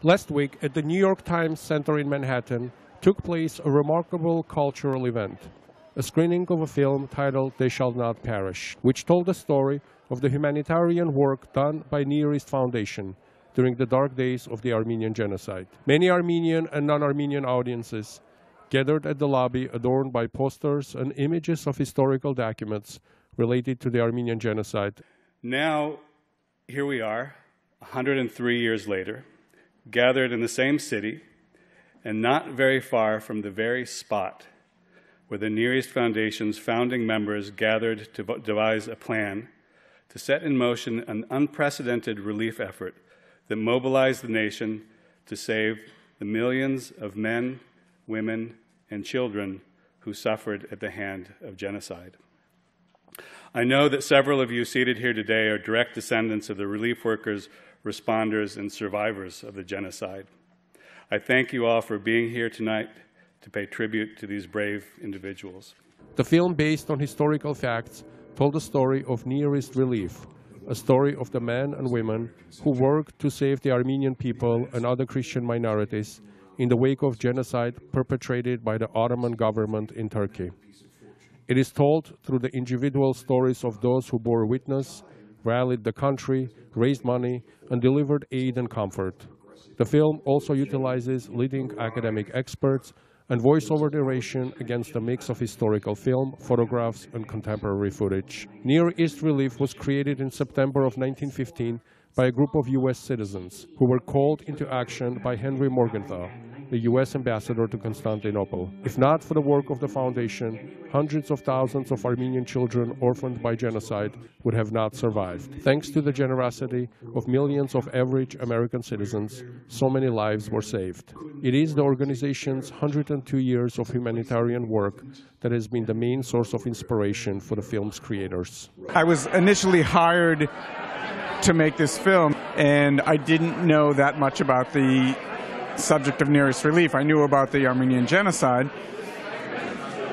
Last week, at the New York Times Center in Manhattan, took place a remarkable cultural event, a screening of a film titled They Shall Not Perish, which told the story of the humanitarian work done by Near East Foundation during the dark days of the Armenian Genocide. Many Armenian and non-Armenian audiences gathered at the lobby adorned by posters and images of historical documents related to the Armenian Genocide. Now, here we are, 103 years later, gathered in the same city and not very far from the very spot where the Near East Foundation's founding members gathered to devise a plan to set in motion an unprecedented relief effort that mobilized the nation to save the millions of men, women, and children who suffered at the hand of genocide. I know that several of you seated here today are direct descendants of the relief workers, responders, and survivors of the genocide. I thank you all for being here tonight to pay tribute to these brave individuals. The film, based on historical facts, told the story of Near East Relief, a story of the men and women who worked to save the Armenian people and other Christian minorities in the wake of genocide perpetrated by the Ottoman government in Turkey. It is told through the individual stories of those who bore witness, rallied the country, raised money, and delivered aid and comfort. The film also utilizes leading academic experts and voiceover narration against a mix of historical film, photographs, and contemporary footage. Near East Relief was created in September of 1915 by a group of U.S. citizens who were called into action by Henry Morgenthau, the U.S. ambassador to Constantinople. If not for the work of the foundation, hundreds of thousands of Armenian children orphaned by genocide would have not survived. Thanks to the generosity of millions of average American citizens, so many lives were saved. It is the organization's 102 years of humanitarian work that has been the main source of inspiration for the film's creators. I was initially hired to make this film, and I didn't know that much about the subject of Near East Relief. I knew about the Armenian Genocide,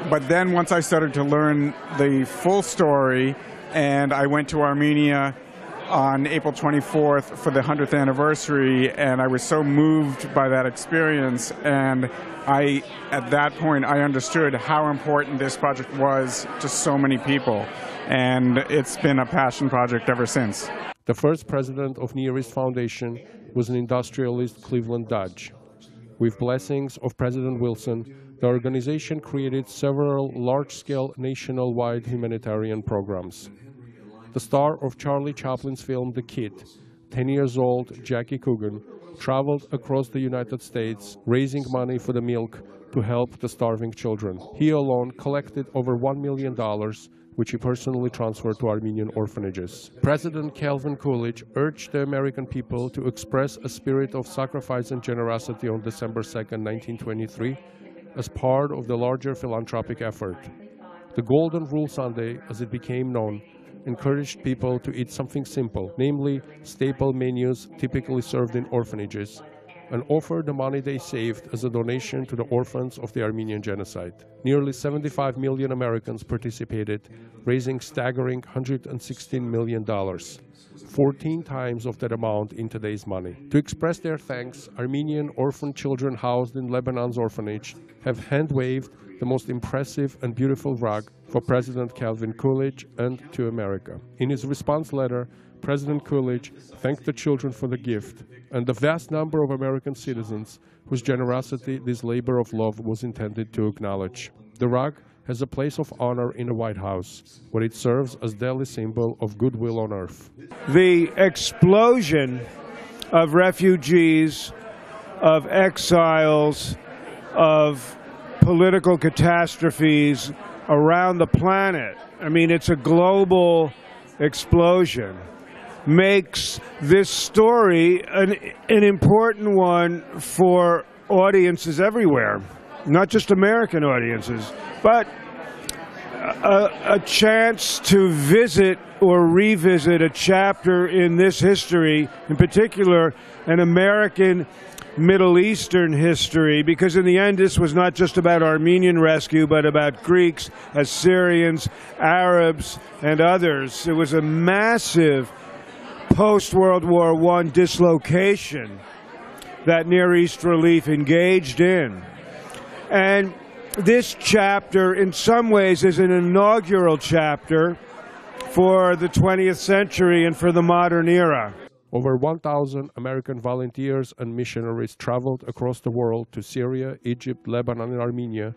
but then once I started to learn the full story, and I went to Armenia on April 24th for the 100th anniversary, and I was so moved by that experience, and at that point I understood how important this project was to so many people, and it's been a passion project ever since. The first president of Near East Foundation was an industrialist, Cleveland Dodge. With blessings of President Wilson, the organization created several large-scale nationwide humanitarian programs. The star of Charlie Chaplin's film The Kid, 10 years old Jackie Coogan, traveled across the United States raising money for the milk to help the starving children. He alone collected over $1 million, which he personally transferred to Armenian orphanages. President Calvin Coolidge urged the American people to express a spirit of sacrifice and generosity on December 2, 1923, as part of the larger philanthropic effort. The Golden Rule Sunday, as it became known, encouraged people to eat something simple, namely staple menus typically served in orphanages, and offered the money they saved as a donation to the orphans of the Armenian Genocide. Nearly 75 million Americans participated, raising staggering $116 million, 14 times of that amount in today's money. To express their thanks, Armenian orphan children housed in Lebanon's orphanage have hand-waved the most impressive and beautiful rug for President Calvin Coolidge and to America. In his response letter, President Coolidge thanked the children for the gift and the vast number of American citizens whose generosity this labor of love was intended to acknowledge. The rug has a place of honor in the White House, where it serves as daily symbol of goodwill on earth. The explosion of refugees, of exiles, of political catastrophes around the planet, I mean, it's a global explosion, makes this story an important one for audiences everywhere, not just American audiences, but a chance to visit or revisit a chapter in this history, in particular an American Middle Eastern history, because in the end this was not just about Armenian rescue, but about Greeks, Assyrians, Arabs, and others. It was a massive post-World War I dislocation that Near East Relief engaged in. And this chapter, in some ways, is an inaugural chapter for the 20th century and for the modern era. Over 1,000 American volunteers and missionaries traveled across the world to Syria, Egypt, Lebanon, and Armenia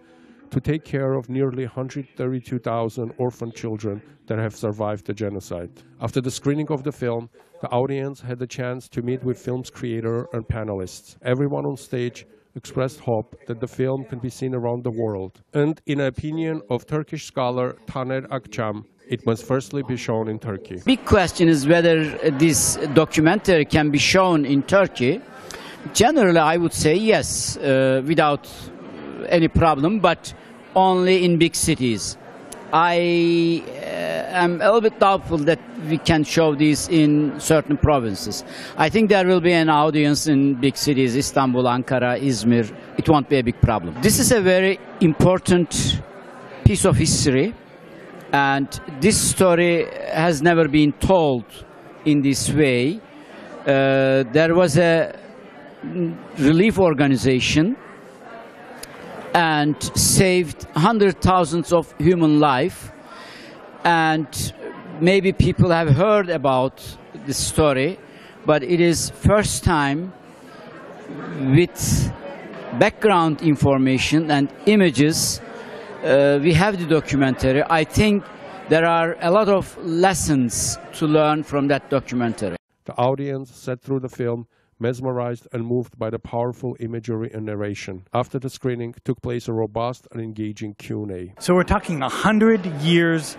to take care of nearly 132,000 orphan children that have survived the genocide. After the screening of the film, the audience had the chance to meet with film's creator and panelists. Everyone on stage expressed hope that the film can be seen around the world. And in the opinion of Turkish scholar Taner Akçam, it must firstly be shown in Turkey. Big question is whether this documentary can be shown in Turkey. Generally, I would say yes, without any problem, but only in big cities. I am a little bit doubtful that we can show this in certain provinces. I think there will be an audience in big cities, Istanbul, Ankara, Izmir. It won't be a big problem. This is a very important piece of history, and this story has never been told in this way. There was a relief organization and saved hundreds of thousands of human life, and maybe people have heard about this story, but it is first time with background information and images. We have the documentary. I think there are a lot of lessons to learn from that documentary. The audience sat through the film mesmerized and moved by the powerful imagery and narration. After the screening, took place a robust and engaging Q&A. So we're talking 100 years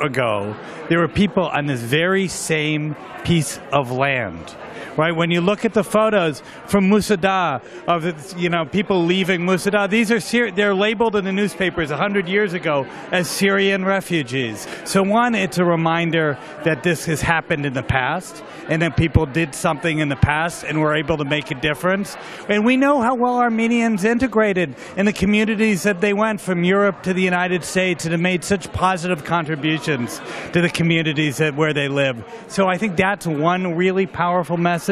ago, there were people on this very same piece of land. Right? When you look at the photos from Musaada, of people leaving Musaada, these are they're labeled in the newspapers 100 years ago as Syrian refugees. So one, it's a reminder that this has happened in the past, and that people did something in the past and were able to make a difference. And we know how well Armenians integrated in the communities that they went from Europe to the United States, and have made such positive contributions to the communities where they live. So I think that's one really powerful message.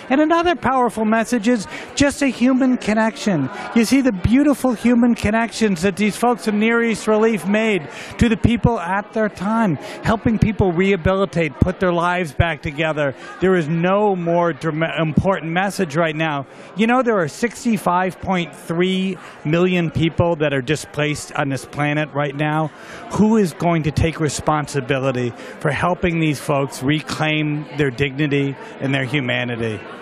And another powerful message is just a human connection. You see the beautiful human connections that these folks in Near East Relief made to the people at their time, helping people rehabilitate, put their lives back together. There is no more important message right now. You know, there are 65.3 million people that are displaced on this planet right now. Who is going to take responsibility for helping these folks reclaim their dignity and their humanity?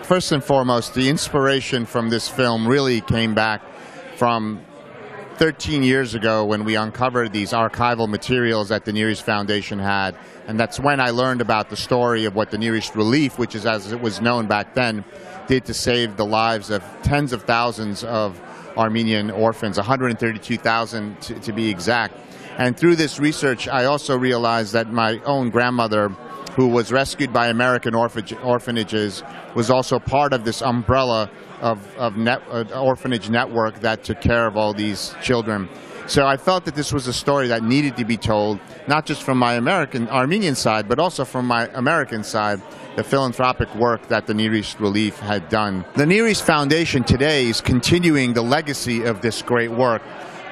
First and foremost, the inspiration from this film really came back from 13 years ago when we uncovered these archival materials that the Near East Foundation had. And that's when I learned about the story of what the Near East Relief, which is as it was known back then, did to save the lives of tens of thousands of Armenian orphans, 132,000 to be exact. And through this research, I also realized that my own grandmother, who was rescued by American orphanages, was also part of this umbrella of orphanage network that took care of all these children. So I felt that this was a story that needed to be told, not just from my Armenian side, but also from my American side, the philanthropic work that the Near East Relief had done. The Near East Foundation today is continuing the legacy of this great work.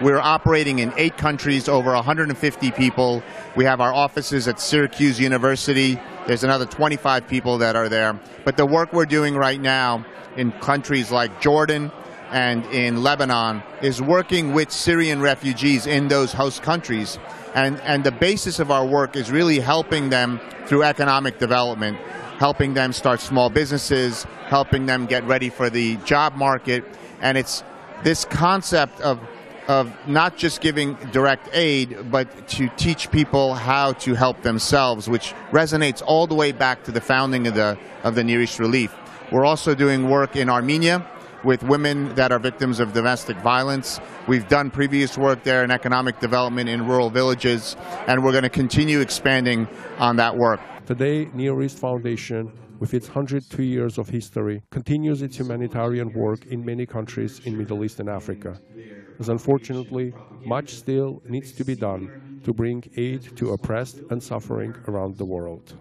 We're operating in 8 countries, over 150 people. We have our offices at Syracuse University. There's another 25 people that are there. But the work we're doing right now in countries like Jordan and in Lebanon is working with Syrian refugees in those host countries. And the basis of our work is really helping them through economic development, helping them start small businesses, helping them get ready for the job market. And it's this concept of not just giving direct aid, but to teach people how to help themselves, which resonates all the way back to the founding of the Near East Relief. We're also doing work in Armenia with women that are victims of domestic violence. We've done previous work there in economic development in rural villages, and we're going to continue expanding on that work. Today, Near East Foundation, with its 102 years of history, continues its humanitarian work in many countries in Middle East and Africa. As unfortunately, much still needs to be done to bring aid to oppressed and suffering around the world.